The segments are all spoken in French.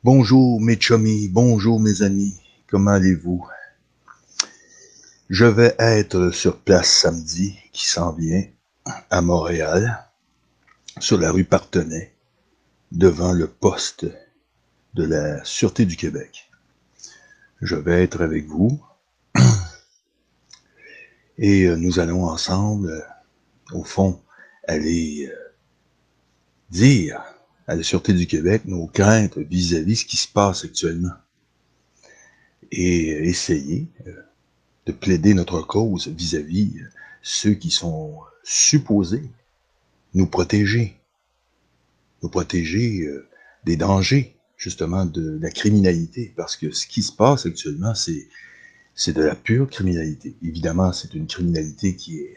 Bonjour mes chummies, bonjour mes amis, comment allez-vous? Je vais être sur place samedi, qui s'en vient, à Montréal, sur la rue Partenay, devant le poste de la Sûreté du Québec. Je vais être avec vous et nous allons ensemble, au fond, aller dire à la Sûreté du Québec nos craintes vis-à-vis ce qui se passe actuellement et essayer de plaider notre cause vis-à-vis ceux qui sont supposés nous protéger des dangers, justement, de la criminalité, parce que ce qui se passe actuellement, c'est de la pure criminalité. Évidemment, c'est une criminalité qui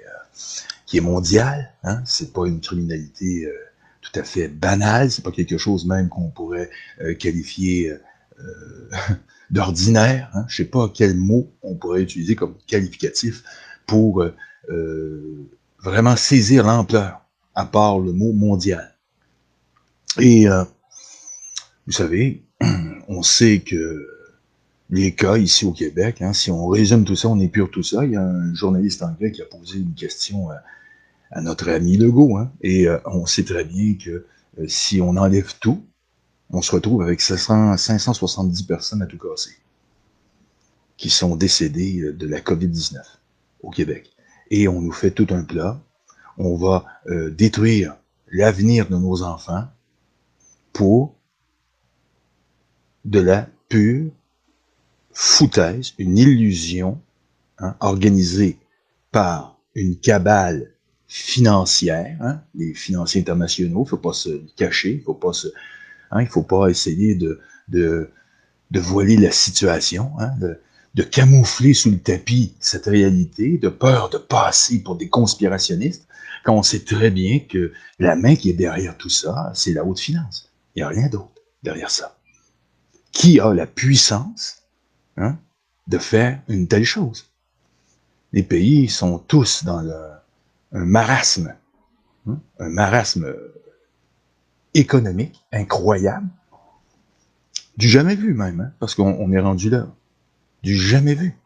est mondiale, hein? C'est pas une criminalité tout à fait banale, c'est pas quelque chose même qu'on pourrait qualifier d'ordinaire, hein? Je sais pas quel mot on pourrait utiliser comme qualificatif pour vraiment saisir l'ampleur, à part le mot mondial. Et vous savez, on sait que les cas ici au Québec, hein, si on résume tout ça, on épure tout ça, il y a un journaliste anglais qui a posé une question à notre ami Legault, hein, et on sait très bien que si on enlève tout, on se retrouve avec 570 personnes à tout casser, qui sont décédées de la COVID-19 au Québec. Et on nous fait tout un plat, on va détruire l'avenir de nos enfants pour de la pure foutaise, une illusion, hein, organisée par une cabale financière, hein, les financiers internationaux, il ne faut pas se cacher, il faut pas essayer de voiler la situation, hein, de camoufler sous le tapis cette réalité, de peur de passer pour des conspirationnistes, quand on sait très bien que la main qui est derrière tout ça, c'est la haute finance. Il n'y a rien d'autre derrière ça. Qui a la puissance, hein, de faire une telle chose? Les pays sont tous dans un marasme, hein, un marasme économique incroyable, du jamais vu même, hein, parce qu'on est rendu là, du jamais vu.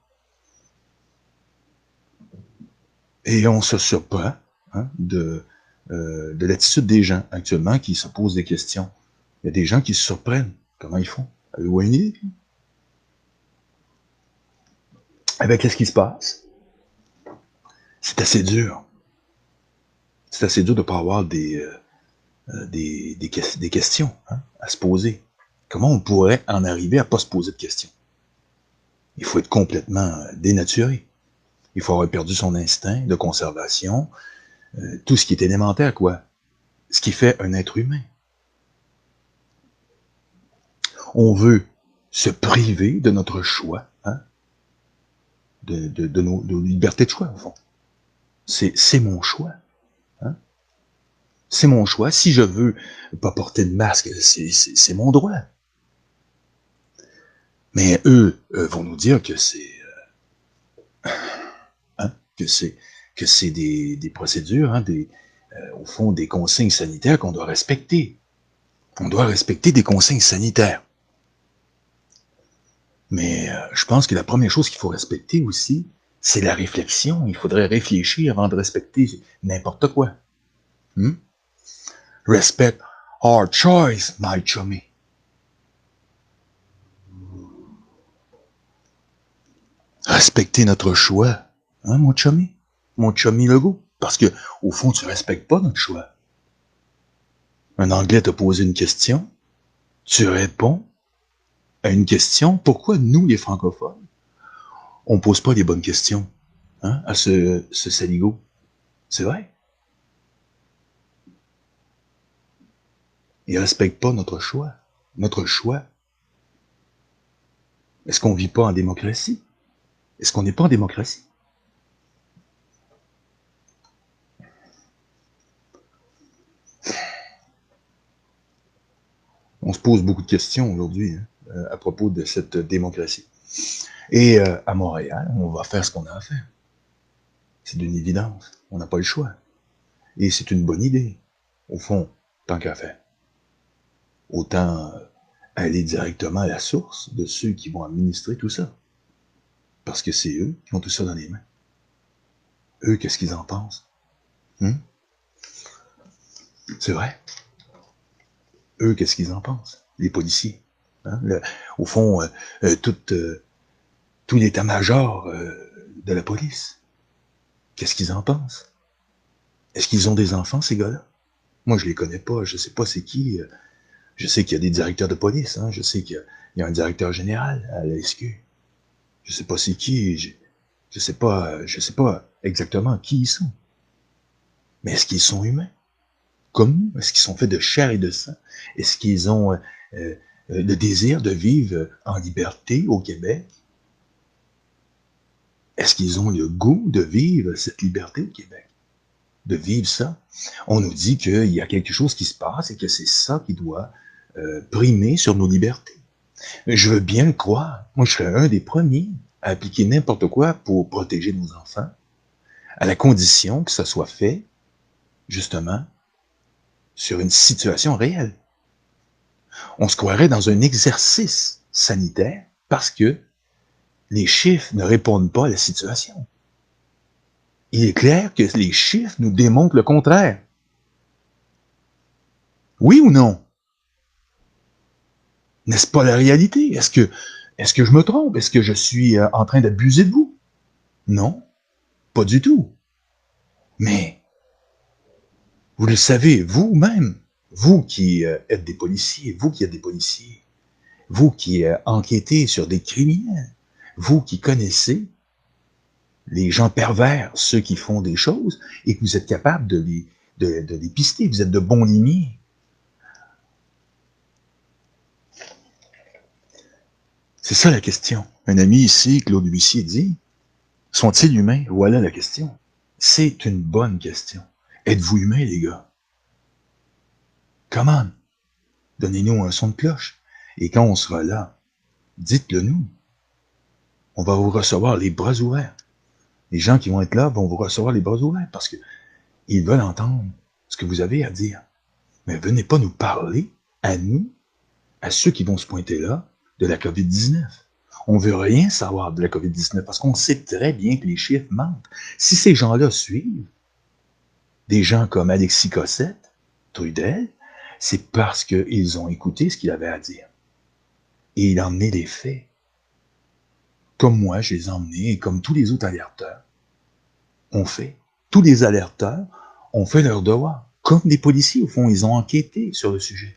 Et on se surprend, hein, de l'attitude des gens actuellement qui se posent des questions. Il y a des gens qui se surprennent. Comment ils font? Avez-vous une idée? Avec ce qui se passe, c'est assez dur. C'est assez dur de ne pas avoir des questions, hein, à se poser. Comment on pourrait en arriver à ne pas se poser de questions? Il faut être complètement dénaturé. Il faut avoir perdu son instinct de conservation, tout ce qui est élémentaire, quoi. Ce qui fait un être humain. On veut se priver de notre choix, hein, de nos libertés de choix, au fond. C'est mon choix. Hein? C'est mon choix. Si je veux pas porter de masque, c'est mon droit. Mais eux vont nous dire que c'est hein, que c'est des procédures, hein, au fond, des consignes sanitaires qu'on doit respecter. On doit respecter des consignes sanitaires. Mais je pense que la première chose qu'il faut respecter aussi, c'est la réflexion. Il faudrait réfléchir avant de respecter n'importe quoi. Respect our choice, my chummy. Respecter notre choix, hein, mon chummy? Mon chummy Legault? Parce que, au fond, tu respectes pas notre choix. Un Anglais t'a posé une question, tu réponds à une question. Pourquoi nous, les francophones, on pose pas les bonnes questions, hein, à ce saligo? C'est vrai. Il respecte pas notre choix. Notre choix. Est-ce qu'on vit pas en démocratie? Est-ce qu'on n'est pas en démocratie? On se pose beaucoup de questions aujourd'hui, hein, à propos de cette démocratie. Et à Montréal, on va faire ce qu'on a à faire. C'est d'une évidence. On n'a pas le choix. Et c'est une bonne idée, au fond, tant qu'à faire. Autant aller directement à la source de ceux qui vont administrer tout ça. Parce que c'est eux qui ont tout ça dans les mains. Eux, qu'est-ce qu'ils en pensent? C'est vrai. Eux, qu'est-ce qu'ils en pensent? Les policiers. Au fond, tout l'état-major de la police. Qu'est-ce qu'ils en pensent? Est-ce qu'ils ont des enfants, ces gars-là? Moi, je les connais pas, je sais pas c'est qui. Je sais qu'il y a des directeurs de police, je sais qu'il y a un directeur général à la SQ. Je sais pas c'est qui, je sais pas exactement qui ils sont. Mais est-ce qu'ils sont humains? Comme nous? Est-ce qu'ils sont faits de chair et de sang? Est-ce qu'ils ont le désir de vivre en liberté au Québec? Est-ce qu'ils ont le goût de vivre cette liberté au Québec? De vivre ça? On nous dit qu'il y a quelque chose qui se passe et que c'est ça qui doit primer sur nos libertés. Je veux bien le croire. Moi, je serais un des premiers à appliquer n'importe quoi pour protéger nos enfants, à la condition que ça soit fait, justement, sur une situation réelle. On se croirait dans un exercice sanitaire parce que les chiffres ne répondent pas à la situation. Il est clair que les chiffres nous démontrent le contraire. Oui ou non? N'est-ce pas la réalité? Est-ce que je me trompe? Est-ce que je suis en train d'abuser de vous? Non, pas du tout. Mais, vous le savez, vous-même, vous qui êtes des policiers, vous qui êtes des policiers, vous qui enquêtez sur des criminels, vous qui connaissez les gens pervers, ceux qui font des choses, et que vous êtes capable de les pister, vous êtes de bons limiers. C'est ça la question. Un ami ici, Claude Huissier, dit, sont-ils humains? Voilà la question. C'est une bonne question. Êtes-vous humains, les gars? Come on! Donnez-nous un son de cloche. Et quand on sera là, dites-le nous. On va vous recevoir les bras ouverts. Les gens qui vont être là vont vous recevoir les bras ouverts parce qu'ils veulent entendre ce que vous avez à dire. Mais venez pas nous parler, à nous, à ceux qui vont se pointer là, de la COVID-19. On veut rien savoir de la COVID-19 parce qu'on sait très bien que les chiffres mentent. Si ces gens-là suivent des gens comme Alexis Cossette, Trudel, c'est parce qu'ils ont écouté ce qu'il avait à dire. Et il a emmené des faits. Comme moi, je les ai emmenés, et comme tous les autres alerteurs ont fait. Tous les alerteurs ont fait leur devoir. Comme les policiers, au fond, ils ont enquêté sur le sujet.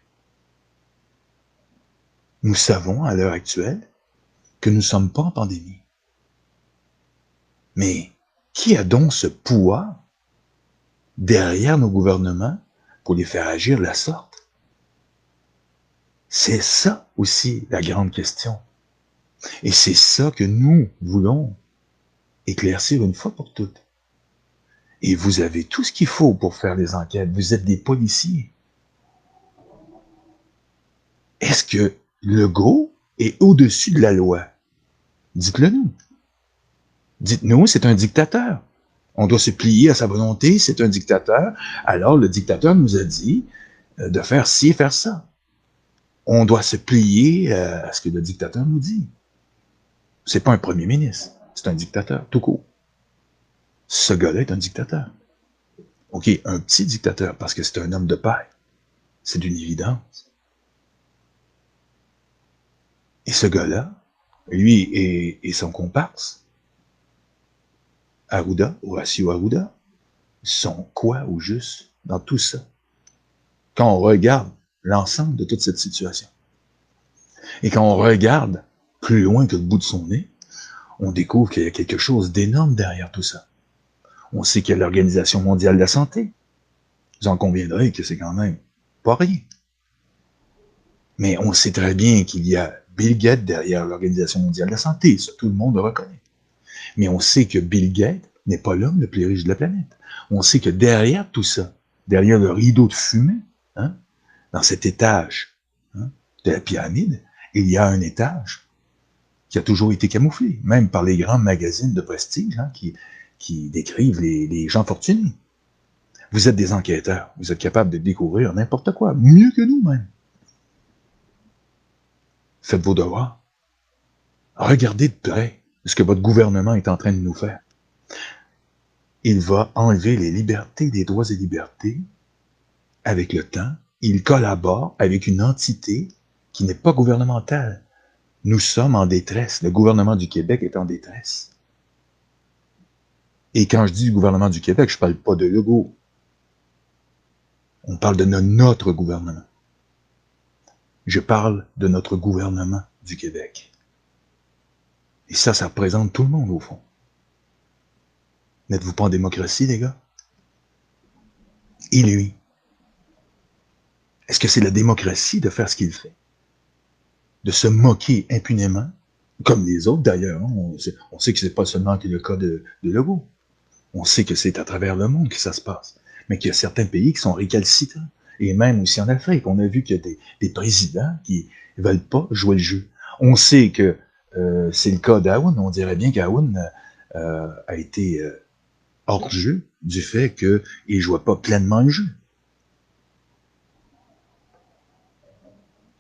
Nous savons, à l'heure actuelle, que nous ne sommes pas en pandémie. Mais qui a donc ce pouvoir derrière nos gouvernements pour les faire agir de la sorte? C'est ça aussi la grande question. Et c'est ça que nous voulons éclaircir une fois pour toutes. Et vous avez tout ce qu'il faut pour faire les enquêtes. Vous êtes des policiers. Est-ce que Legault est au-dessus de la loi? Dites-le nous. Dites-nous, c'est un dictateur. On doit se plier à sa volonté, c'est un dictateur. Alors, le dictateur nous a dit de faire ci et faire ça. On doit se plier à ce que le dictateur nous dit. C'est pas un premier ministre, c'est un dictateur, tout court. Ce gars-là est un dictateur. OK, un petit dictateur, parce que c'est un homme de paix. C'est d'une évidence. Et ce gars-là, lui et son comparse, Arruda, Horacio Arruda, sont quoi au juste dans tout ça? Quand on regarde l'ensemble de toute cette situation, et quand on regarde plus loin que le bout de son nez, on découvre qu'il y a quelque chose d'énorme derrière tout ça. On sait qu'il y a l'Organisation mondiale de la santé. Vous en conviendrez que c'est quand même pas rien. Mais on sait très bien qu'il y a Bill Gates derrière l'Organisation mondiale de la santé. Ça, tout le monde le reconnaît. Mais on sait que Bill Gates n'est pas l'homme le plus riche de la planète. On sait que derrière tout ça, derrière le rideau de fumée, dans cet étage de la pyramide, il y a un étage qui a toujours été camouflé, même par les grands magazines de prestige qui décrivent les gens fortunés. Vous êtes des enquêteurs, vous êtes capables de découvrir n'importe quoi, mieux que nous même. Faites vos devoirs. Regardez de près ce que votre gouvernement est en train de nous faire. Il va enlever les libertés, les droits et libertés avec le temps. Il collabore avec une entité qui n'est pas gouvernementale. Nous sommes en détresse. Le gouvernement du Québec est en détresse. Et quand je dis gouvernement du Québec, je ne parle pas de Legault. On parle de notre gouvernement. Je parle de notre gouvernement du Québec. Et ça représente tout le monde, au fond. N'êtes-vous pas en démocratie, les gars? Et lui? Est-ce que c'est la démocratie de faire ce qu'il fait? De se moquer impunément, comme les autres d'ailleurs. Hein? On sait que c'est pas seulement le cas de Legault. On sait que c'est à travers le monde que ça se passe. Mais qu'il y a certains pays qui sont récalcitrants. Et même aussi en Afrique, on a vu qu'il y a des présidents qui ne veulent pas jouer le jeu. On sait que c'est le cas d'Aoun. On dirait bien qu'Aoun a été hors jeu du fait qu'il ne jouait pas pleinement le jeu.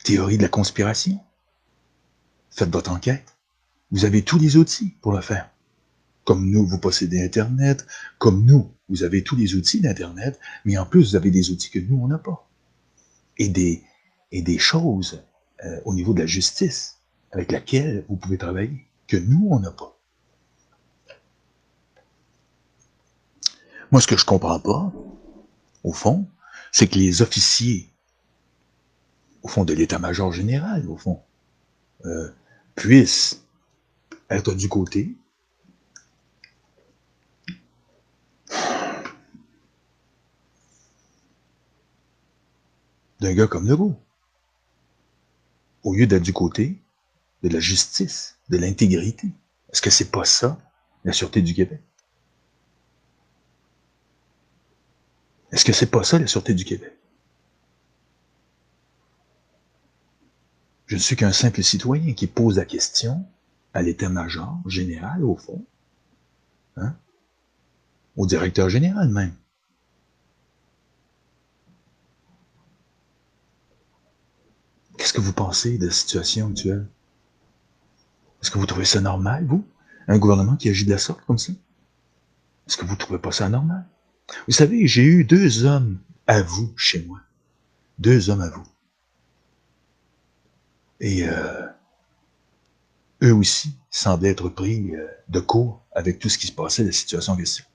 Théorie de la conspiration. Faites votre enquête. Vous avez tous les outils pour le faire. Comme nous, vous possédez Internet. Comme nous, vous avez tous les outils d'Internet. Mais en plus, vous avez des outils que nous, on n'a pas. Et des choses au niveau de la justice avec laquelle vous pouvez travailler, que nous, on n'a pas. Moi, ce que je comprends pas, au fond, c'est que les officiers, au fond, de l'état-major général, au fond, puissent être du côté d'un gars comme Legault, au lieu d'être du côté de la justice, de l'intégrité. Est-ce que c'est pas ça, la Sûreté du Québec? Est-ce que c'est pas ça, la Sûreté du Québec? Je ne suis qu'un simple citoyen qui pose la question à l'état-major général, au fond, hein? Au directeur général même. Qu'est-ce que vous pensez de la situation actuelle? Est-ce que vous trouvez ça normal, vous? Un gouvernement qui agit de la sorte, comme ça? Est-ce que vous ne trouvez pas ça normal? Vous savez, j'ai eu 2 hommes à vous chez moi. 2 hommes à vous. Et eux aussi semblaient être pris de court avec tout ce qui se passait, la situation en question.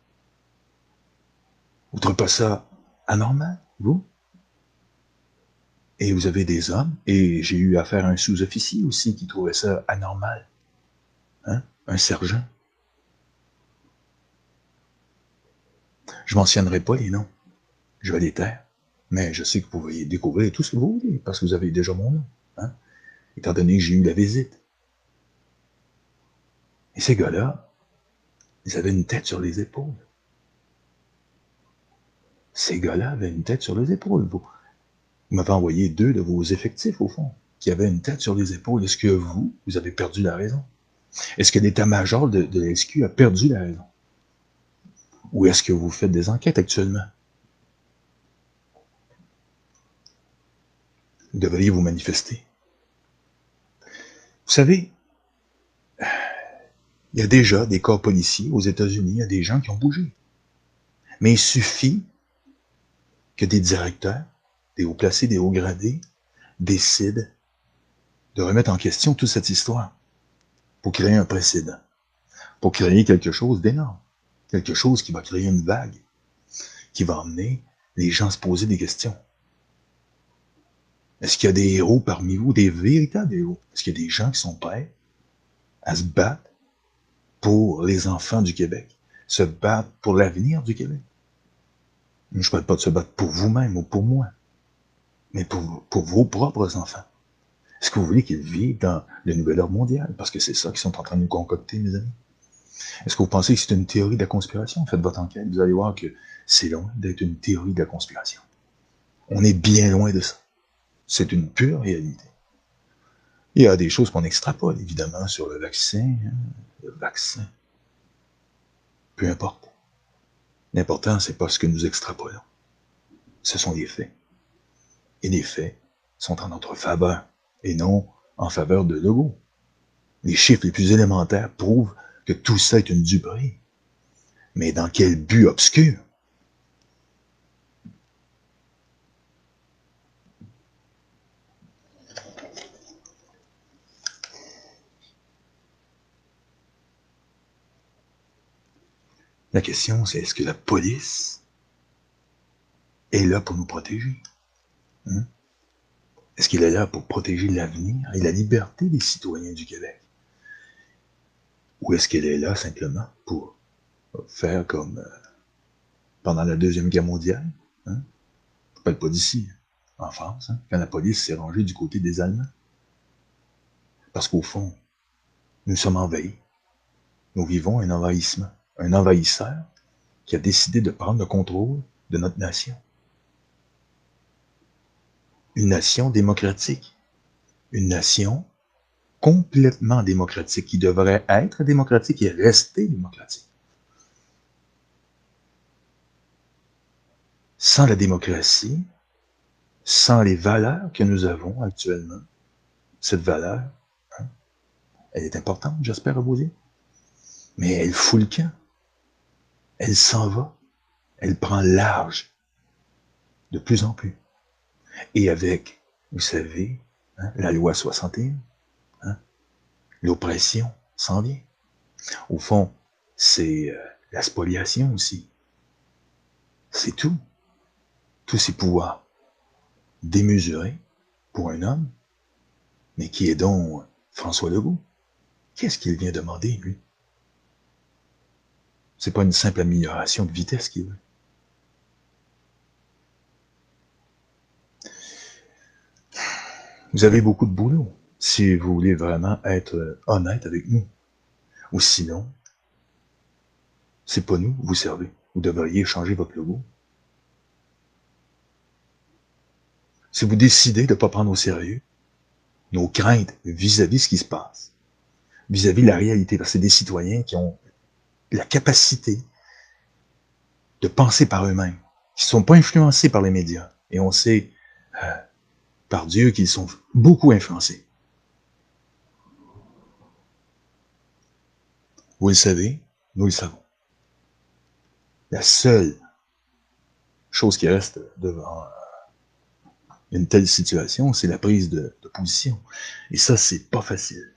Vous ne trouvez pas ça anormal, vous? Et vous avez des hommes, et j'ai eu affaire à un sous-officier aussi qui trouvait ça anormal. Hein? Un sergent. Je mentionnerai pas les noms. Je vais les taire. Mais je sais que vous pouvez découvrir tout ce que vous voulez, parce que vous avez déjà mon nom. Hein? Étant donné que j'ai eu la visite. Et ces gars-là, ils avaient une tête sur les épaules. Ces gars-là avaient une tête sur les épaules. Vous m'avez envoyé 2 de vos effectifs, au fond, qui avaient une tête sur les épaules. Est-ce que vous avez perdu la raison? Est-ce que l'état-major de la SQ a perdu la raison? Ou est-ce que vous faites des enquêtes actuellement? Vous devriez vous manifester. Vous savez, il y a déjà des corps policiers aux États-Unis, il y a des gens qui ont bougé. Mais il suffit que des directeurs, des hauts placés, des hauts gradés, décident de remettre en question toute cette histoire pour créer un précédent, pour créer quelque chose d'énorme, quelque chose qui va créer une vague, qui va emmener les gens à se poser des questions. Est-ce qu'il y a des héros parmi vous, des véritables héros? Est-ce qu'il y a des gens qui sont prêts à se battre pour les enfants du Québec, se battre pour l'avenir du Québec? Je ne parle pas de se battre pour vous-même ou pour moi, mais pour vos propres enfants. Est-ce que vous voulez qu'ils vivent dans le nouvel ordre mondial? Parce que c'est ça qu'ils sont en train de nous concocter, mes amis. Est-ce que vous pensez que c'est une théorie de la conspiration? Faites votre enquête, vous allez voir que c'est loin d'être une théorie de la conspiration. On est bien loin de ça. C'est une pure réalité. Il y a des choses qu'on extrapole, évidemment, sur le vaccin. Le vaccin. Peu importe. L'important, c'est pas ce que nous extrapolons. Ce sont les faits. Et les faits sont en notre faveur et non en faveur de Legault. Les chiffres les plus élémentaires prouvent que tout ça est une duperie. Mais dans quel but obscur? La question, c'est est-ce que la police est là pour nous protéger? Hein? Est-ce qu'elle est là pour protéger l'avenir et la liberté des citoyens du Québec? Ou est-ce qu'elle est là simplement pour faire comme pendant la Deuxième Guerre mondiale? Hein? Je ne parle pas d'ici, en France, hein, quand la police s'est rangée du côté des Allemands. Parce qu'au fond, nous sommes envahis. Nous vivons un envahissement. Un envahisseur qui a décidé de prendre le contrôle de notre nation. Une nation démocratique. Une nation complètement démocratique, qui devrait être démocratique et rester démocratique. Sans la démocratie, sans les valeurs que nous avons actuellement, cette valeur, hein, elle est importante, j'espère, à vos yeux, mais elle fout le camp. Elle s'en va. Elle prend large de plus en plus. Et avec, vous savez, hein, la loi 61, hein, l'oppression s'en vient. Au fond, c'est la spoliation aussi. C'est tout. Tous ces pouvoirs démesurés pour un homme, mais qui est donc François Legault. Qu'est-ce qu'il vient demander, lui? C'est pas une simple amélioration de vitesse qu'il veut. Vous avez beaucoup de boulot si vous voulez vraiment être honnête avec nous. Ou sinon, c'est pas nous, vous servez. Vous devriez changer votre logo. Si vous décidez de ne pas prendre au sérieux nos craintes vis-à-vis ce qui se passe, vis-à-vis la réalité, parce que c'est des citoyens qui ont la capacité de penser par eux-mêmes, qui ne sont pas influencés par les médias. Et on sait, par Dieu, qu'ils sont beaucoup influencés. Vous le savez, nous le savons. La seule chose qui reste devant une telle situation, c'est la prise de position. Et ça, c'est pas facile.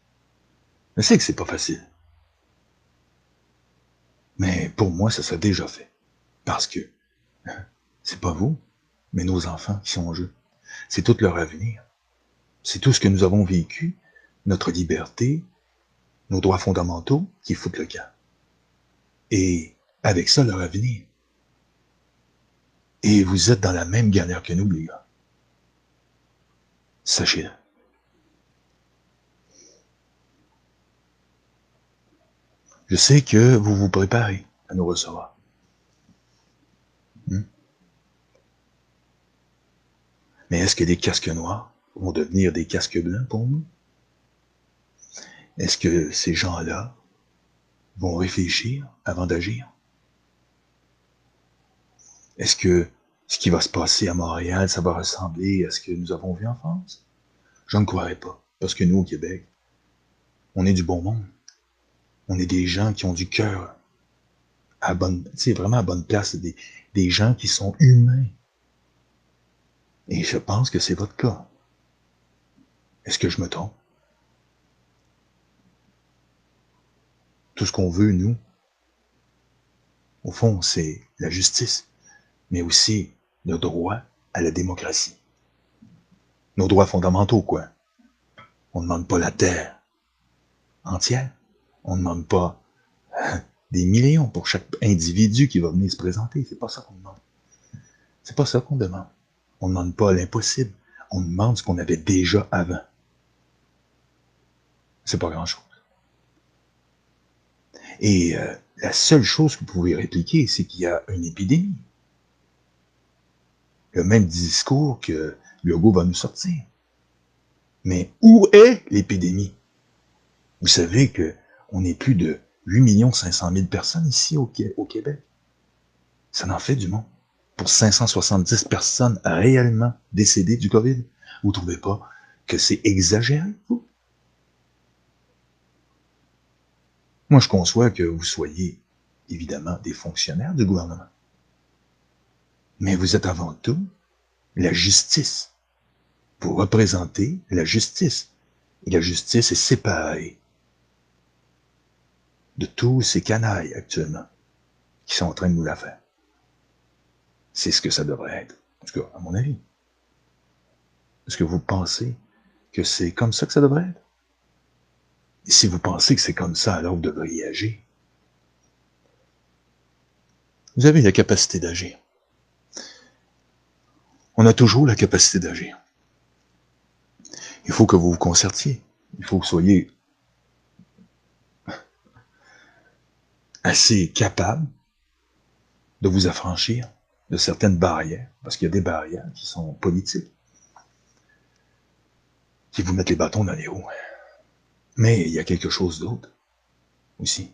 Je sais que c'est pas facile. Mais pour moi, ça serait déjà fait. Parce que c'est pas vous, mais nos enfants qui sont en jeu. C'est tout leur avenir. C'est tout ce que nous avons vécu, notre liberté, nos droits fondamentaux qui foutent le camp. Et avec ça, leur avenir. Et vous êtes dans la même galère que nous, les gars. Sachez-le. Je sais que vous vous préparez à nous recevoir. Mais est-ce que des casques noirs vont devenir des casques blancs pour nous? Est-ce que ces gens-là vont réfléchir avant d'agir? Est-ce que ce qui va se passer à Montréal, ça va ressembler à ce que nous avons vu en France? Je ne croirais pas. Parce que nous, au Québec, on est du bon monde. On est des gens qui ont du cœur vraiment à bonne place, des gens qui sont humains. Et je pense que c'est votre cas. Est-ce que je me trompe? Tout ce qu'on veut, nous, au fond, c'est la justice, mais aussi le droit à la démocratie. Nos droits fondamentaux, quoi. On ne demande pas la terre entière. On ne demande pas des millions pour chaque individu qui va venir se présenter. C'est pas ça qu'on demande. C'est pas ça qu'on demande. On ne demande pas l'impossible. On demande ce qu'on avait déjà avant. C'est pas grand-chose. Et la seule chose que vous pouvez répliquer, c'est qu'il y a une épidémie. Le même discours que Legault va nous sortir. Mais où est l'épidémie? Vous savez qu'on est plus de 8 500 000 personnes ici au Québec. Ça en fait du monde. Pour 570 personnes réellement décédées du COVID. Vous ne trouvez pas que c'est exagéré, vous? Moi, je conçois que vous soyez, évidemment, des fonctionnaires du gouvernement. Mais vous êtes avant tout la justice. Vous représentez la justice. Et la justice est séparée de tous ces canailles actuellement qui sont en train de nous la faire. C'est ce que ça devrait être. En tout cas, à mon avis. Est-ce que vous pensez que c'est comme ça que ça devrait être? Et si vous pensez que c'est comme ça, alors vous devriez agir. Vous avez la capacité d'agir. On a toujours la capacité d'agir. Il faut que vous vous concertiez. Il faut que vous soyez assez capable de vous affranchir de certaines barrières, parce qu'il y a des barrières qui sont politiques, qui vous mettent les bâtons dans les roues. Mais il y a quelque chose d'autre aussi.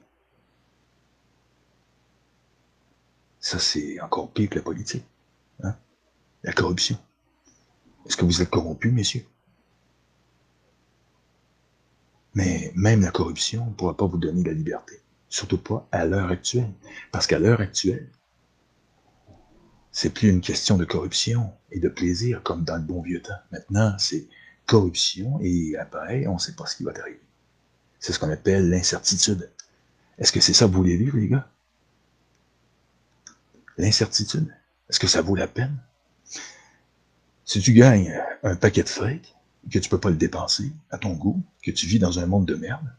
Ça, c'est encore pire que la politique. Hein? La corruption. Est-ce que vous êtes corrompus, messieurs? Mais même la corruption ne pourra pas vous donner la liberté. Surtout pas à l'heure actuelle. Parce qu'à l'heure actuelle, c'est plus une question de corruption et de plaisir comme dans le bon vieux temps. Maintenant, c'est corruption et après, on ne sait pas ce qui va arriver. C'est ce qu'on appelle l'incertitude. Est-ce que c'est ça que vous voulez vivre, les gars? L'incertitude. Est-ce que ça vaut la peine? Si tu gagnes un paquet de fric, que tu peux pas le dépenser à ton goût, que tu vis dans un monde de merde,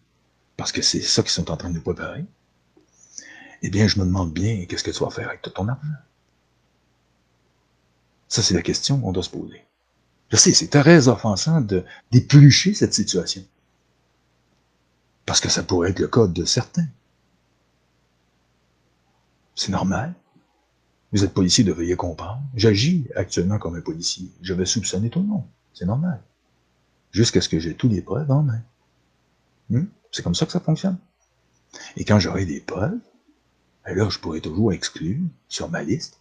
parce que c'est ça qu'ils sont en train de nous préparer, eh bien, je me demande bien qu'est-ce que tu vas faire avec tout ton argent. Ça, c'est la question qu'on doit se poser. Je sais, c'est très offensant d'éplucher cette situation. Parce que ça pourrait être le cas de certains. C'est normal. Vous êtes policier, devriez comprendre. J'agis actuellement comme un policier. Je vais soupçonner tout le monde. C'est normal. Jusqu'à ce que j'ai toutes les preuves en main. C'est comme ça que ça fonctionne. Et quand j'aurai des preuves, alors je pourrai toujours exclure sur ma liste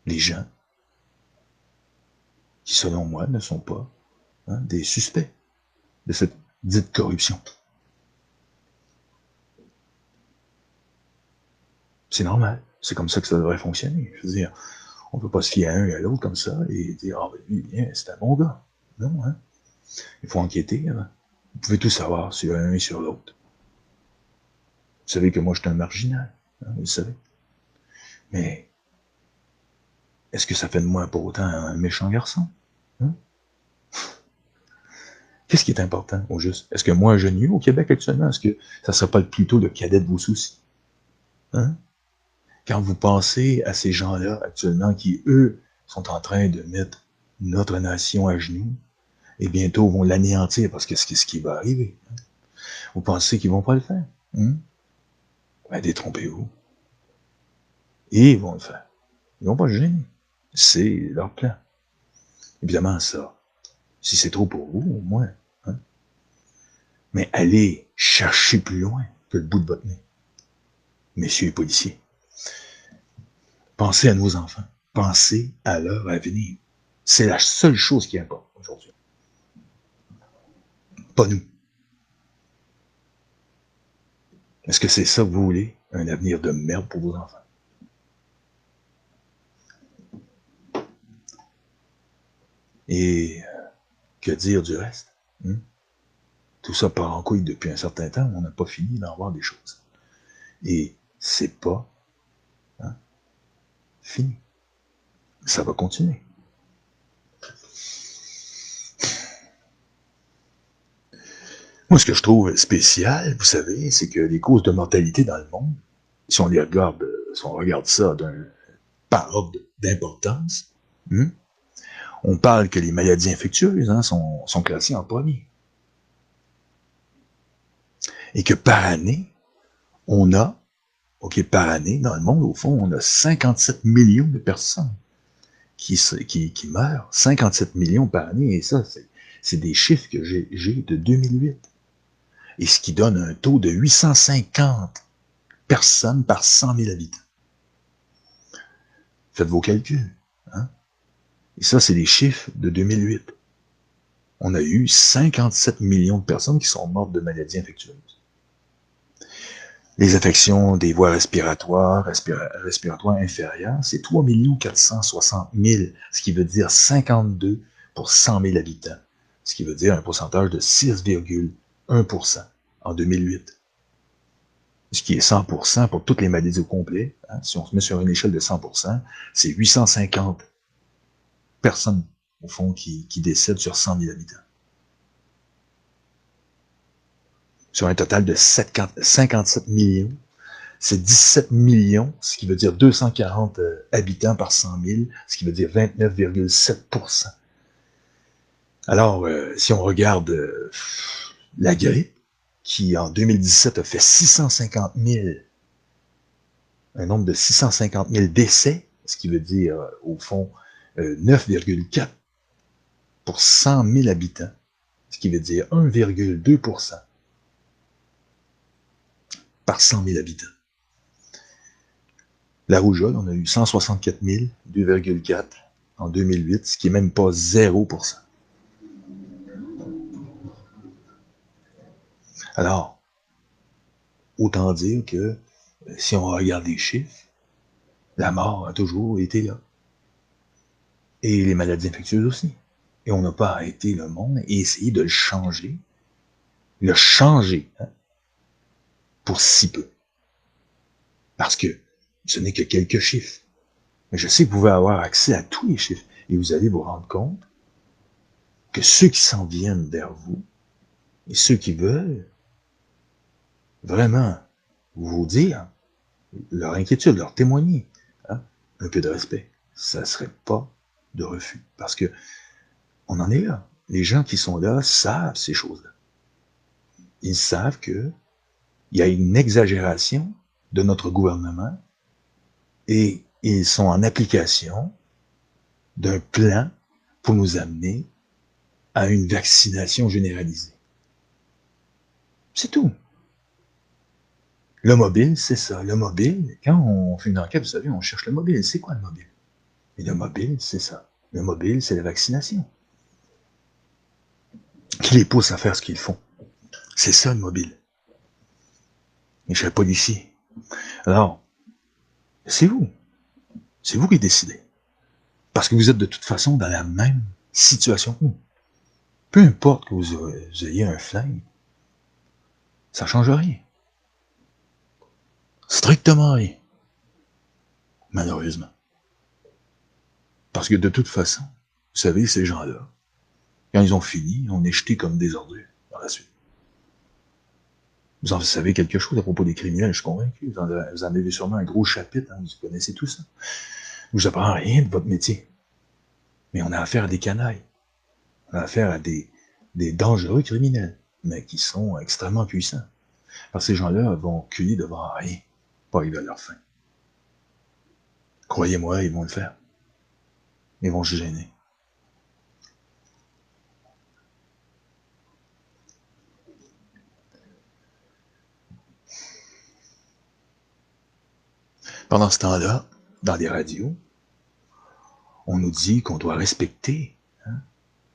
les gens qui, selon moi, ne sont pas des suspects de cette dite corruption. C'est normal. C'est comme ça que ça devrait fonctionner. Je veux dire, on ne peut pas se fier à un et à l'autre comme ça et dire « Ah, ben lui, bien, c'est un bon gars. » Non, hein? Il faut enquêter. Hein? Vous pouvez tout savoir sur un et sur l'autre. Vous savez que moi, je suis un marginal. Hein, vous le savez. Mais est-ce que ça fait de moi pour autant un méchant garçon? Hein? Qu'est-ce qui est important au juste? Est-ce que moi, je nuis au Québec actuellement? Est-ce que ça ne serait pas plutôt le cadet de vos soucis? Hein? Quand vous pensez à ces gens-là actuellement qui, eux, sont en train de mettre notre nation à genoux et bientôt vont l'anéantir parce que c'est ce qui va arriver. Hein? Vous pensez qu'ils vont pas le faire? Hein? Ben, détrompez-vous. Et ils vont le faire. Ils vont pas se gêner. C'est leur plan. Évidemment, ça, si c'est trop pour vous, au moins. Hein? Mais allez chercher plus loin que le bout de votre nez. Messieurs les policiers. Pensez à nos enfants. Pensez à leur avenir. C'est la seule chose qui importe aujourd'hui. Pas nous. Est-ce que c'est ça que vous voulez? Un avenir de merde pour vos enfants? Et que dire du reste? Tout ça part en couille depuis un certain temps, on n'a pas fini d'en voir des choses. Et c'est pas fini. Ça va continuer. Moi, ce que je trouve spécial, vous savez, c'est que les causes de mortalité dans le monde, si on regarde ça par ordre d'importance, on parle que les maladies infectieuses sont classées en premier. Et que par année, par année, dans le monde, au fond, on a 57 millions de personnes qui meurent. 57 millions par année, et ça, c'est des chiffres que j'ai de 2008. Et ce qui donne un taux de 850 personnes par 100 000 habitants. Faites vos calculs. Hein? Et ça, c'est les chiffres de 2008. On a eu 57 millions de personnes qui sont mortes de maladies infectieuses. Les affections des voies respiratoires inférieures, c'est 3 460 000, ce qui veut dire 52 pour 100 000 habitants, ce qui veut dire un pourcentage de 6,1% en 2008. Ce qui est 100% pour toutes les maladies au complet. Hein, si on se met sur une échelle de 100%, c'est 850 personnes, au fond, qui décèdent sur 100 000 habitants. Sur un total de 57 millions, c'est 17 millions, ce qui veut dire 240 habitants par 100 000, ce qui veut dire 29,7%. Alors, si on regarde la grippe, qui en 2017 a fait 650 000, un nombre de 650 000 décès, ce qui veut dire, au fond, 9,4 pour 100 000 habitants, ce qui veut dire 1,2% par 100 000 habitants. La rougeole, on a eu 164 000, 2,4 en 2008, ce qui est même pas 0%. Alors, autant dire que si on regarde les chiffres, la mort a toujours été là. Et les maladies infectieuses aussi. Et on n'a pas arrêté le monde et essayé de le changer. Hein, pour si peu. Parce que ce n'est que quelques chiffres. Mais je sais que vous pouvez avoir accès à tous les chiffres. Et vous allez vous rendre compte que ceux qui s'en viennent vers vous, et ceux qui veulent vraiment vous dire leur inquiétude, leur témoigner, hein, un peu de respect, ça ne serait pas de refus. Parce que on en est là. Les gens qui sont là savent ces choses-là. Ils savent que il y a une exagération de notre gouvernement et ils sont en application d'un plan pour nous amener à une vaccination généralisée. C'est tout. Le mobile, c'est ça. Le mobile, quand on fait une enquête, vous savez, on cherche le mobile. C'est quoi le mobile? Et le mobile, c'est ça. Le mobile, c'est la vaccination. Qui les pousse à faire ce qu'ils font. C'est ça le mobile. Et je ne serai pas d'ici. Alors, c'est vous. C'est vous qui décidez. Parce que vous êtes de toute façon dans la même situation que nous. Peu importe que vous ayez un flingue, ça ne change rien. Strictement rien. Malheureusement. Parce que de toute façon, vous savez, ces gens-là, quand ils ont fini, on est jetés comme des ordures par la suite. Vous en savez quelque chose à propos des criminels, je suis convaincu. Vous en avez sûrement un gros chapitre, hein, vous connaissez tout ça. Je vous apprends rien de votre métier. Mais on a affaire à des canailles. On a affaire à des dangereux criminels, mais qui sont extrêmement puissants. Parce que ces gens-là vont cueillir devant rien, pas arriver à leur fin. Croyez-moi, ils vont le faire. Ils vont se gêner. Pendant ce temps-là, dans les radios, on nous dit qu'on doit respecter, hein,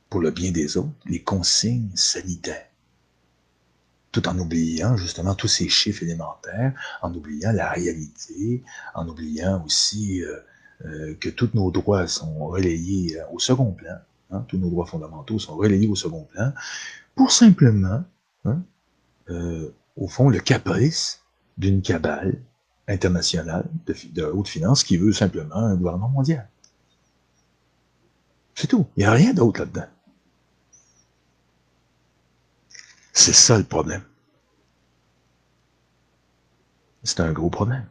pour le bien des autres, les consignes sanitaires. Tout en oubliant justement tous ces chiffres élémentaires, en oubliant la réalité, en oubliant aussi que tous nos droits sont relayés au second plan, hein, tous nos droits fondamentaux sont relayés au second plan, pour simplement, hein, au fond, le caprice d'une cabale internationale de haute finance qui veut simplement un gouvernement mondial. C'est tout. Il n'y a rien d'autre là-dedans. C'est ça le problème. C'est un gros problème.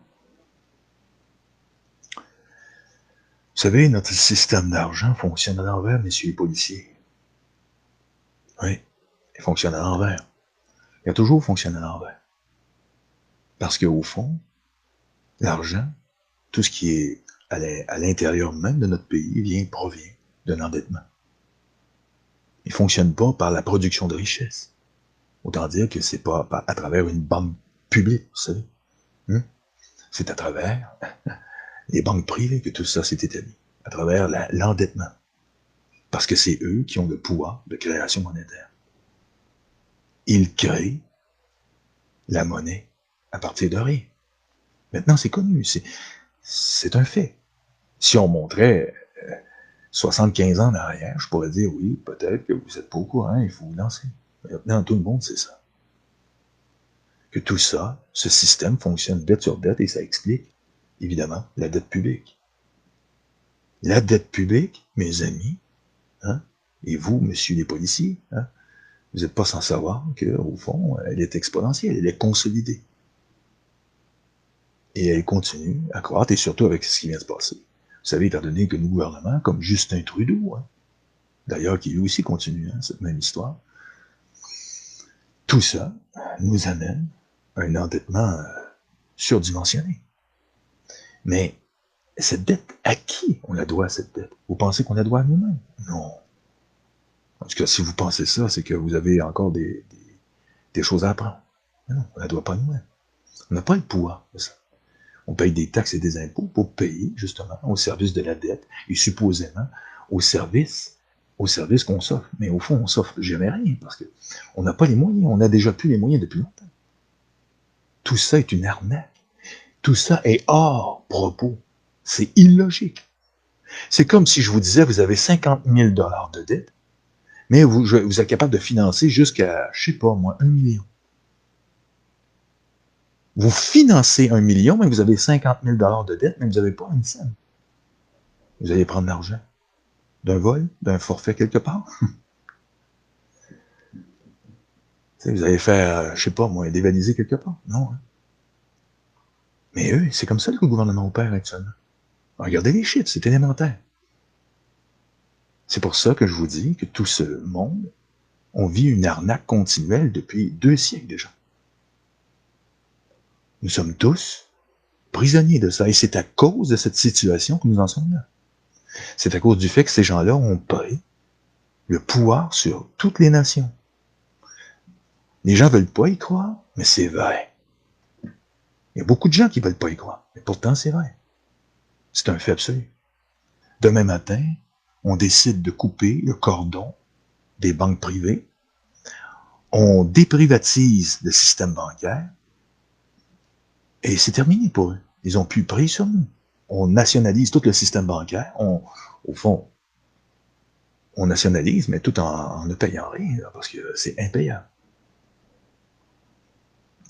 Vous savez, notre système d'argent fonctionne à l'envers, messieurs les policiers. Oui, il fonctionne à l'envers. Il a toujours fonctionné à l'envers. Parce qu'au fond, l'argent, tout ce qui est à l'intérieur même de notre pays, provient de l'endettement. Il ne fonctionne pas par la production de richesses. Autant dire que c'est pas à travers une banque publique, vous savez. C'est à travers les banques privées que tout ça s'est établi. À travers l'endettement. Parce que c'est eux qui ont le pouvoir de création monétaire. Ils créent la monnaie à partir de rien. Maintenant, c'est connu, c'est un fait. Si on montrait 75 ans en arrière, je pourrais dire, oui, peut-être que vous n'êtes pas au courant, il faut vous lancer. Maintenant, tout le monde sait ça. Que tout ça, ce système fonctionne dette sur dette et ça explique, évidemment, la dette publique. La dette publique, mes amis, hein, et vous, messieurs les policiers, hein, vous n'êtes pas sans savoir qu'au fond, elle est exponentielle, elle est consolidée. Et elle continue à croître, et surtout avec ce qui vient de se passer. Vous savez, étant donné que nos gouvernements, comme Justin Trudeau, hein, d'ailleurs, qui lui aussi continue hein, cette même histoire, tout ça nous amène à un endettement surdimensionné. Mais cette dette, à qui on la doit, cette dette? Vous pensez qu'on la doit à nous-mêmes? Non. En tout cas, si vous pensez ça, c'est que vous avez encore des choses à apprendre. Mais non, on ne la doit pas à nous-mêmes. On n'a pas le pouvoir de ça. On paye des taxes et des impôts pour payer, justement, au service de la dette et supposément au service qu'on s'offre. Mais au fond, on s'offre jamais rien parce qu'on n'a pas les moyens. On n'a déjà plus les moyens depuis longtemps. Tout ça est une arnaque. Tout ça est hors propos. C'est illogique. C'est comme si je vous disais, vous avez 50 000 $ de dette, mais vous êtes capable de financer jusqu'à, je sais pas moi, 1 million. Vous financez 1 million, mais vous avez 50 000 $ de dette, mais vous n'avez pas une scène. Vous allez prendre l'argent d'un vol, d'un forfait quelque part. Vous allez faire, je sais pas moi, dévaliser quelque part. Non. Hein? Mais eux, c'est comme ça que le gouvernement opère actuellement. Regardez les chiffres, c'est élémentaire. C'est pour ça que je vous dis que tout ce monde, on vit une arnaque continuelle depuis 2 siècles déjà. Nous sommes tous prisonniers de ça. Et c'est à cause de cette situation que nous en sommes là. C'est à cause du fait que ces gens-là ont pris le pouvoir sur toutes les nations. Les gens ne veulent pas y croire, mais c'est vrai. Il y a beaucoup de gens qui ne veulent pas y croire, mais pourtant c'est vrai. C'est un fait absolu. Demain matin, on décide de couper le cordon des banques privées, on déprivatise le système bancaire, et c'est terminé pour eux. Ils n'ont plus pris sur nous. On nationalise tout le système bancaire, au fond, on nationalise, mais tout en ne payant rien, parce que c'est impayable.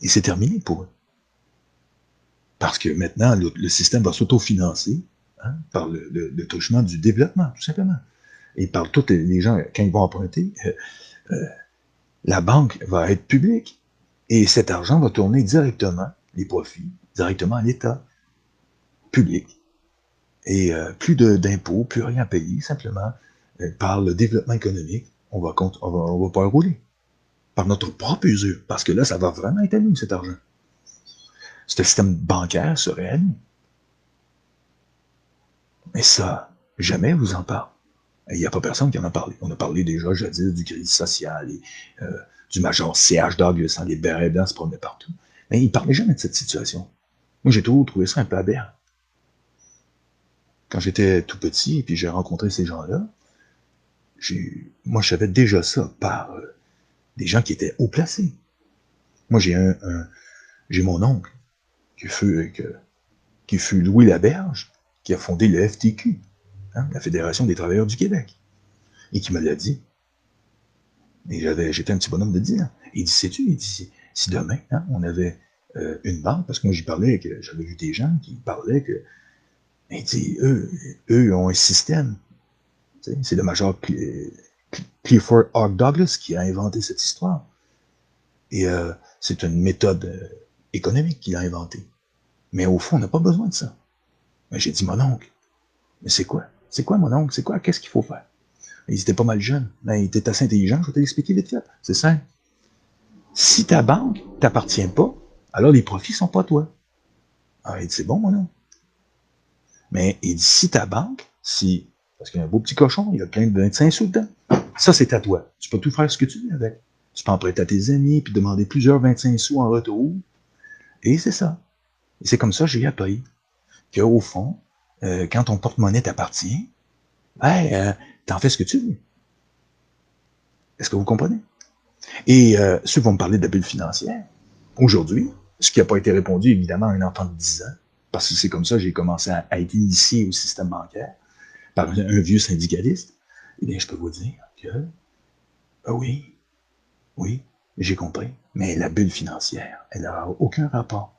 Et c'est terminé pour eux. Parce que maintenant, le système va s'autofinancer hein, par le truchement du développement, tout simplement. Et par tous les gens, quand ils vont emprunter, la banque va être publique. Et cet argent va tourner directement, les profits, directement à l'État public. Et plus d'impôts, plus rien à payer, simplement par le développement économique, on va pas rouler. Par notre propre usure. Parce que là, ça va vraiment être à nous, cet argent. Ce système bancaire serait à nous. Mais ça, jamais vous en parle. Il n'y a pas personne qui en a parlé. On a parlé déjà jadis du crédit social et du major C.H. Douglas, les bérets blancs se promenaient partout. Mais il ne parlait jamais de cette situation. Moi, j'ai toujours trouvé ça un peu aberrant. Quand j'étais tout petit et puis j'ai rencontré ces gens-là, moi, je savais déjà ça par des gens qui étaient haut placés. Moi, j'ai mon oncle qui fut Louis Laberge, qui a fondé le FTQ, hein, la Fédération des travailleurs du Québec, et qui me l'a dit. Et j'étais un petit bonhomme de 10 ans. Il dit, sais-tu, il dit, si demain, hein, on avait une banque, parce que moi j'y parlais, que j'avais vu des gens qui parlaient que, il dit, eux ont un système. C'est le major Clifford Hogg Douglas qui a inventé cette histoire. Et c'est une méthode économique qu'il a inventée. Mais au fond, on n'a pas besoin de ça. Mais j'ai dit, mon oncle, mais c'est quoi? C'est quoi, mon oncle? C'est quoi? Qu'est-ce qu'il faut faire? Il était pas mal jeune. Mais il était assez intelligent, je vais te l'expliquer vite fait. C'est simple. Si ta banque t'appartient pas, alors les profits sont pas toi. Ah, il dit, c'est bon, mon oncle. Mais il dit, si ta banque, parce qu'il y a un beau petit cochon, il y a plein de 25 sous dedans, ça, c'est à toi. Tu peux tout faire ce que tu veux avec. Tu peux en prêter à tes amis, puis demander plusieurs 25 sous en retour. Et c'est ça. Et c'est comme ça que j'ai appris qu'au fond, quand ton porte-monnaie t'appartient, t'en fais ce que tu veux. Est-ce que vous comprenez? Et ceux qui vont me parler de la bulle financière, aujourd'hui, Ce qui n'a pas été répondu, évidemment, à un enfant de 10 ans, parce que c'est comme ça que j'ai commencé à être initié au système bancaire par un vieux syndicaliste. Eh bien, je peux vous dire que, ah oui, oui, j'ai compris, mais la bulle financière, elle n'aura aucun rapport.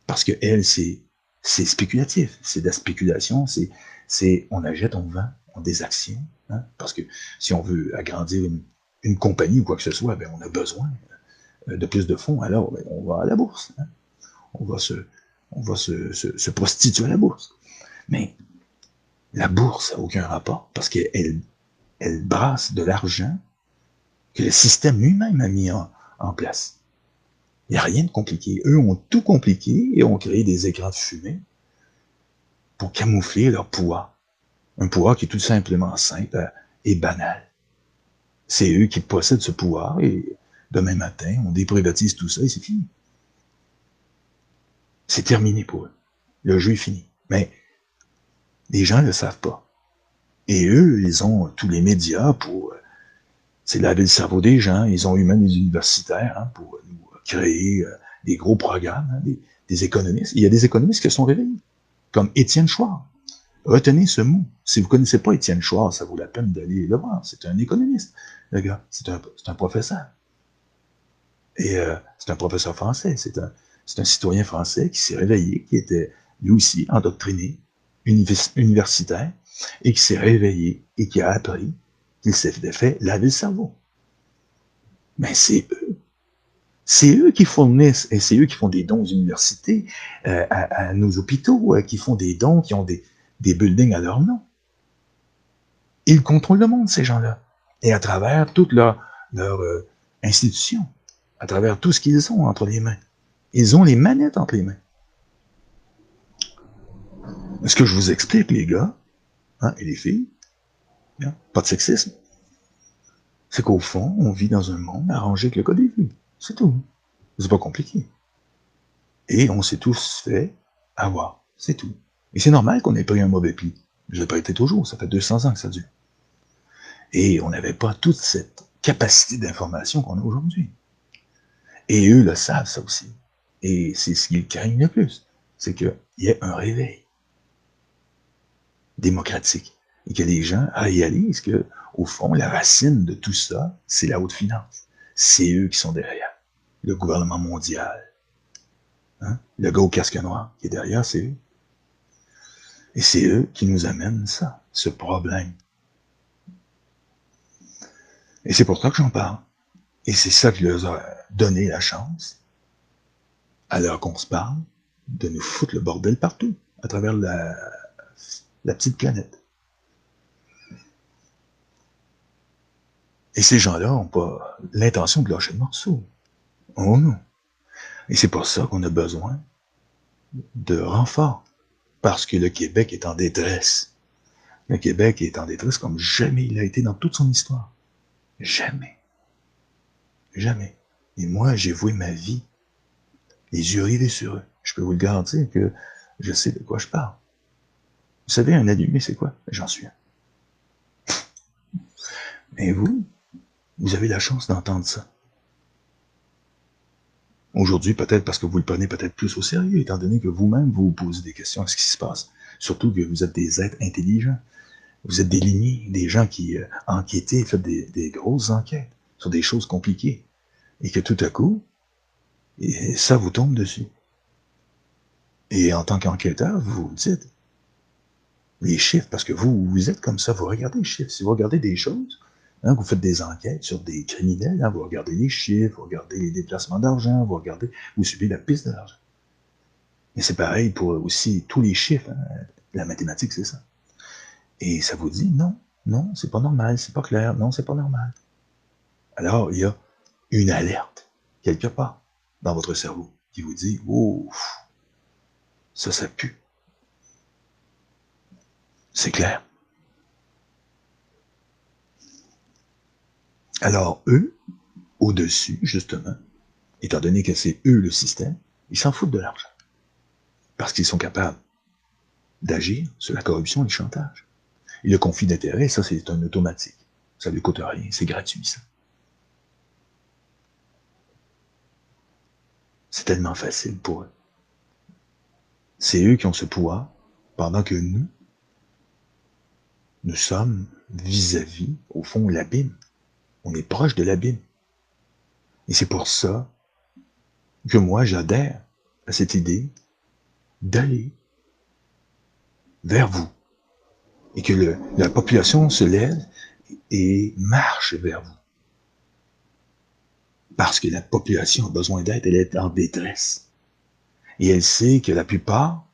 Parce que elle, c'est spéculatif, c'est de la spéculation, on achète, on vend, on des actions, hein, parce que si on veut agrandir une compagnie ou quoi que ce soit, ben, on a besoin de plus de fonds, alors ben, on va à la bourse, hein. on va, se, on va se prostituer à la bourse. Mais la bourse n'a aucun rapport, parce qu'elle elle brasse de l'argent que le système lui-même a mis en place. Il n'y a rien de compliqué. Eux ont tout compliqué et ont créé des écrans de fumée pour camoufler leur pouvoir. Un pouvoir qui est tout simplement simple et banal. C'est eux qui possèdent ce pouvoir et demain matin, on déprivatise tout ça et c'est fini. C'est terminé pour eux. Le jeu est fini. Mais les gens ne le savent pas. Et eux, ils ont tous les médias pour laver le cerveau des gens. Ils ont eu même des universitaires hein, pour nous créer des gros programmes, hein, des économistes. Il y a des économistes qui sont réveillés, comme Étienne Chouard. Retenez ce mot. Si vous ne connaissez pas Étienne Chouard, ça vaut la peine d'aller le voir. C'est un économiste, le gars. C'est un professeur. Et c'est un professeur français. C'est un citoyen français qui s'est réveillé, qui était lui aussi endoctriné, universitaire, et qui s'est réveillé et qui a appris qu'il s'est fait laver le cerveau. Mais c'est eux. C'est eux qui fournissent, et c'est eux qui font des dons aux universités, à nos hôpitaux, qui font des dons, qui ont des buildings à leur nom. Ils contrôlent le monde, ces gens-là. Et à travers toutes leurs institutions, à travers tout ce qu'ils ont entre les mains. Ils ont les manettes entre les mains. Ce que je vous explique, les gars, hein, et les filles, hein, pas de sexisme, c'est qu'au fond, on vit dans un monde arrangé avec le code des vues. C'est tout. C'est pas compliqué. Et on s'est tous fait avoir. C'est tout. Et c'est normal qu'on ait pris un mauvais pli. Je l'ai pas été toujours, ça fait 200 ans que ça dure. Et on n'avait pas toute cette capacité d'information qu'on a aujourd'hui. Et eux le savent, ça aussi. Et c'est ce qu'ils craignent le plus. C'est qu'il y ait un réveil démocratique. Et que les gens réalisent que, au fond, la racine de tout ça, c'est la haute finance. C'est eux qui sont derrière. Le gouvernement mondial. Hein? Le gars au casque noir qui est derrière, c'est eux. Et c'est eux qui nous amènent ça, ce problème. Et c'est pour ça que j'en parle. Et c'est ça qui leur a donné la chance, à l'heure qu'on se parle, de nous foutre le bordel partout, à travers la petite planète. Et ces gens-là n'ont pas l'intention de lâcher le morceau. Oh non. Et c'est pour ça qu'on a besoin de renforts. Parce que le Québec est en détresse. Le Québec est en détresse comme jamais il a été dans toute son histoire. Jamais. Jamais. Et moi, j'ai voué ma vie, les yeux rivés sur eux. Je peux vous le garantir que je sais de quoi je parle. Vous savez, un allumé, c'est quoi? J'en suis un. Mais vous avez la chance d'entendre ça. Aujourd'hui, peut-être parce que vous le prenez peut-être plus au sérieux, étant donné que vous-même, vous vous posez des questions à ce qui se passe. Surtout que vous êtes des êtres intelligents. Vous êtes des lignées, des gens qui enquêtez, faites des grosses enquêtes sur des choses compliquées. Et que tout à coup, ça vous tombe dessus. Et en tant qu'enquêteur, vous vous dites, les chiffres, parce que vous êtes comme ça, vous regardez les chiffres. Si vous regardez des choses, hein, vous faites des enquêtes sur des criminels, hein, vous regardez les chiffres, vous regardez les déplacements d'argent, vous suivez la piste de l'argent. Mais c'est pareil pour aussi tous les chiffres. Hein, la mathématique, c'est ça. Et ça vous dit, non, c'est pas normal, c'est pas clair, non, c'est pas normal. Alors, il y a une alerte, quelque part, dans votre cerveau, qui vous dit, ouf, ça pue. C'est clair. Alors, eux, au-dessus, justement, étant donné que c'est eux le système, ils s'en foutent de l'argent. Parce qu'ils sont capables d'agir sur la corruption et le chantage. Et le conflit d'intérêts, ça, c'est un automatique. Ça ne lui coûte rien, c'est gratuit, ça. C'est tellement facile pour eux. C'est eux qui ont ce pouvoir, pendant que nous sommes vis-à-vis, au fond, l'abîme. On est proche de l'abîme. Et c'est pour ça que moi, j'adhère à cette idée d'aller vers vous. Et que la population se lève et marche vers vous. Parce que la population a besoin d'aide, elle est en détresse. Et elle sait que la plupart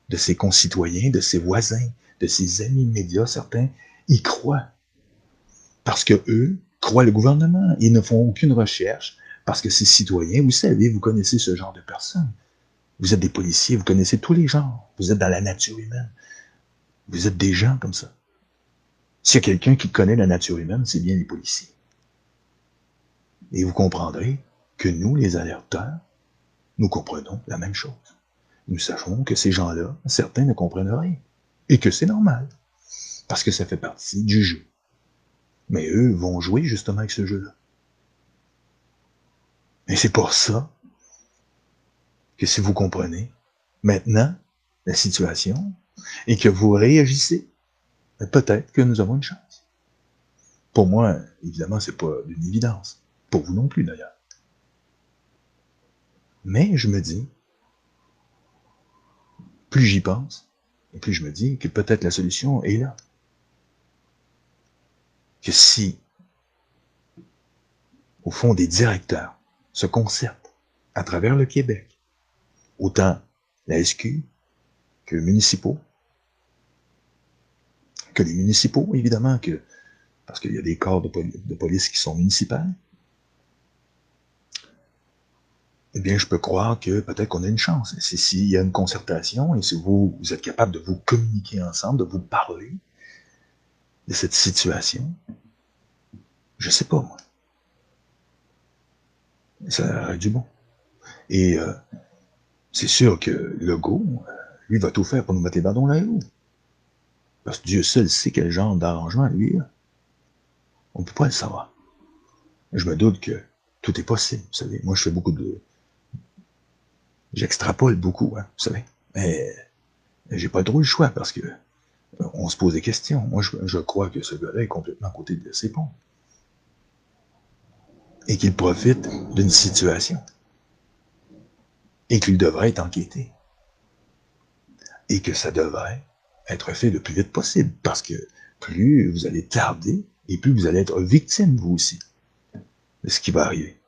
de ses concitoyens, de ses voisins, de ses amis immédiats, certains, y croient. Parce que eux croient le gouvernement. Ils ne font aucune recherche parce que ces citoyens, vous savez, vous connaissez ce genre de personnes. Vous êtes des policiers, vous connaissez tous les genres. Vous êtes dans la nature humaine. Vous êtes des gens comme ça. S'il y a quelqu'un qui connaît la nature humaine, c'est bien les policiers. Et vous comprendrez que nous, les alerteurs, nous comprenons la même chose. Nous savons que ces gens-là, certains ne comprennent rien. Et que c'est normal. Parce que ça fait partie du jeu. Mais eux vont jouer justement avec ce jeu-là. Et c'est pour ça que si vous comprenez maintenant la situation et que vous réagissez, peut-être que nous avons une chance. Pour moi, évidemment, c'est pas une évidence. Pour vous non plus, d'ailleurs. Mais je me dis, plus j'y pense, et plus je me dis que peut-être la solution est là. Que si, au fond, des directeurs se concertent à travers le Québec, autant la SQ que municipaux, que les municipaux, évidemment, parce qu'il y a des corps de police qui sont municipales, eh bien, je peux croire que peut-être qu'on a une chance. C'est s'il y a une concertation et si vous êtes capable de vous communiquer ensemble, de vous parler de cette situation, je sais pas, moi. Ça aurait du bon. Et c'est sûr que Legault, lui, va tout faire pour nous mettre les bâtons dans les roues. Parce que Dieu seul sait quel genre d'arrangement, lui, là. On ne peut pas le savoir. Je me doute que tout est possible, vous savez. Moi, je fais beaucoup de... J'extrapole beaucoup, hein, vous savez. Mais j'ai pas trop le choix parce que on se pose des questions. Moi, je crois que ce gars-là est complètement à côté de ses pompes. Et qu'il profite d'une situation. Et qu'il devrait être enquêté. Et que ça devrait être fait le plus vite possible. Parce que plus vous allez tarder, et plus vous allez être victime, vous aussi, de ce qui va arriver.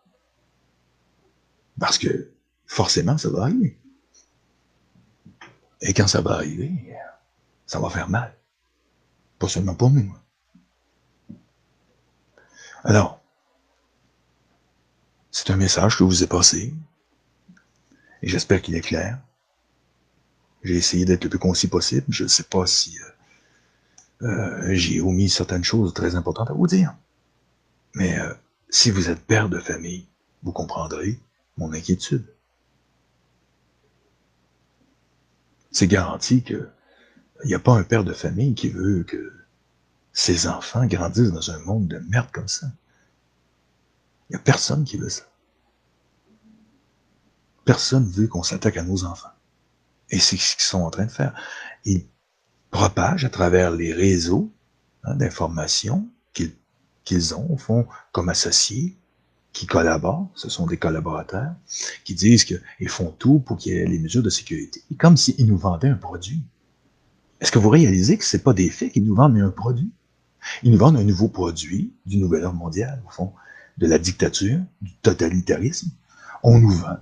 Parce que, forcément, ça va arriver. Et quand ça va arriver, ça va faire mal. Pas seulement pour nous. Alors, c'est un message que je vous ai passé. Et j'espère qu'il est clair. J'ai essayé d'être le plus concis possible. Je ne sais pas si j'ai omis certaines choses très importantes à vous dire. Mais si vous êtes père de famille, vous comprendrez mon inquiétude. C'est garanti qu'il n'y a pas un père de famille qui veut que ses enfants grandissent dans un monde de merde comme ça. Il n'y a personne qui veut ça. Personne veut qu'on s'attaque à nos enfants. Et c'est ce qu'ils sont en train de faire. Ils propagent à travers les réseaux d'informations qu'ils ont, au fond, comme associés, qui collaborent, ce sont des collaborateurs, qui disent qu'ils font tout pour qu'il y ait les mesures de sécurité, comme s'ils nous vendaient un produit. Est-ce que vous réalisez que ce n'est pas des faits qu'ils nous vendent, mais un produit? Ils nous vendent un nouveau produit du nouvel ordre mondial, au fond, de la dictature, du totalitarisme. On nous vend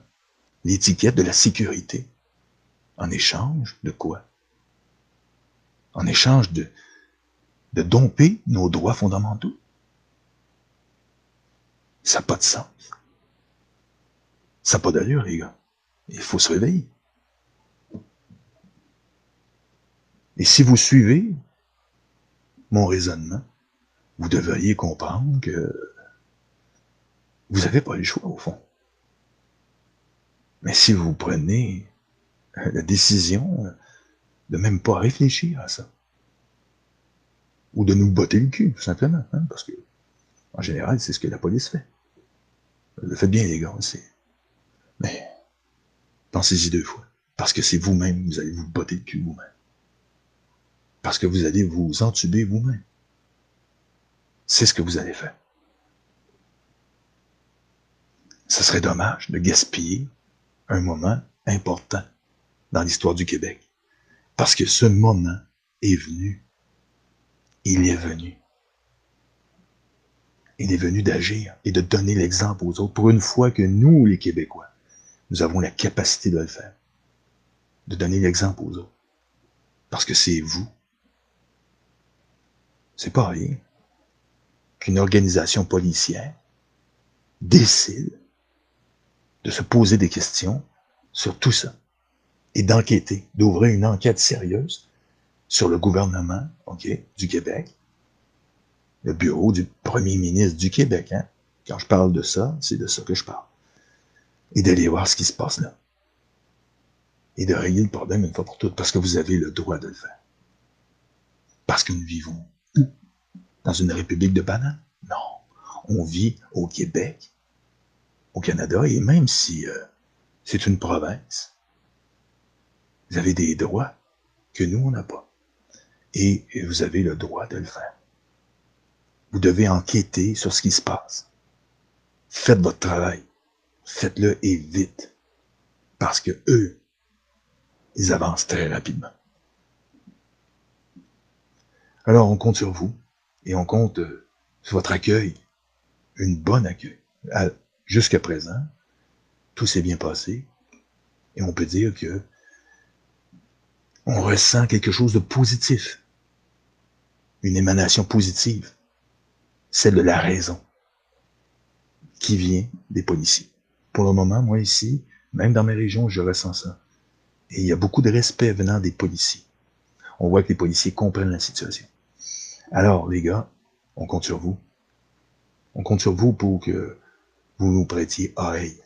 l'étiquette de la sécurité. En échange de quoi? En échange de domper nos droits fondamentaux. Ça n'a pas de sens. Ça n'a pas d'allure, les gars. Il faut se réveiller. Et si vous suivez mon raisonnement, vous devriez comprendre que vous n'avez pas le choix, au fond. Mais si vous prenez la décision de même pas réfléchir à ça, ou de nous botter le cul, tout simplement, parce que, en général, c'est ce que la police fait. Le faites bien, les gars, aussi. Mais Pensez-y 2 fois. Parce que c'est vous-même, vous allez vous botter le cul vous-même. Parce que vous allez vous entuber vous-même. C'est ce que vous allez faire. Ce serait dommage de gaspiller un moment important dans l'histoire du Québec. Parce que ce moment est venu. Il est venu. Il est venu d'agir et de donner l'exemple aux autres. Pour une fois que nous, les Québécois, nous avons la capacité de le faire. De donner l'exemple aux autres. Parce que c'est vous. C'est pas rien qu'une organisation policière décide de se poser des questions sur tout ça et d'enquêter, d'ouvrir une enquête sérieuse sur le gouvernement, du Québec, le bureau du premier ministre du Québec. Hein? Quand je parle de ça, c'est de ça que je parle. Et d'aller voir ce qui se passe là. Et de régler le problème une fois pour toutes, parce que vous avez le droit de le faire. Parce que nous vivons où? Dans une république de bananes? Non. On vit au Québec, au Canada, et même si c'est une province, vous avez des droits que nous, on n'a pas. Et vous avez le droit de le faire. Vous devez enquêter sur ce qui se passe. Faites votre travail. Faites-le et vite. Parce que eux, ils avancent très rapidement. Alors, on compte sur vous et on compte sur votre accueil. Une bonne accueil. Jusqu'à présent, tout s'est bien passé et on peut dire que on ressent quelque chose de positif. Une émanation positive. Celle de la raison qui vient des policiers. Pour le moment, moi ici, même dans mes régions, je ressens ça. Et il y a beaucoup de respect venant des policiers. On voit que les policiers comprennent la situation. Alors, les gars, on compte sur vous. On compte sur vous pour que vous nous prêtiez oreille.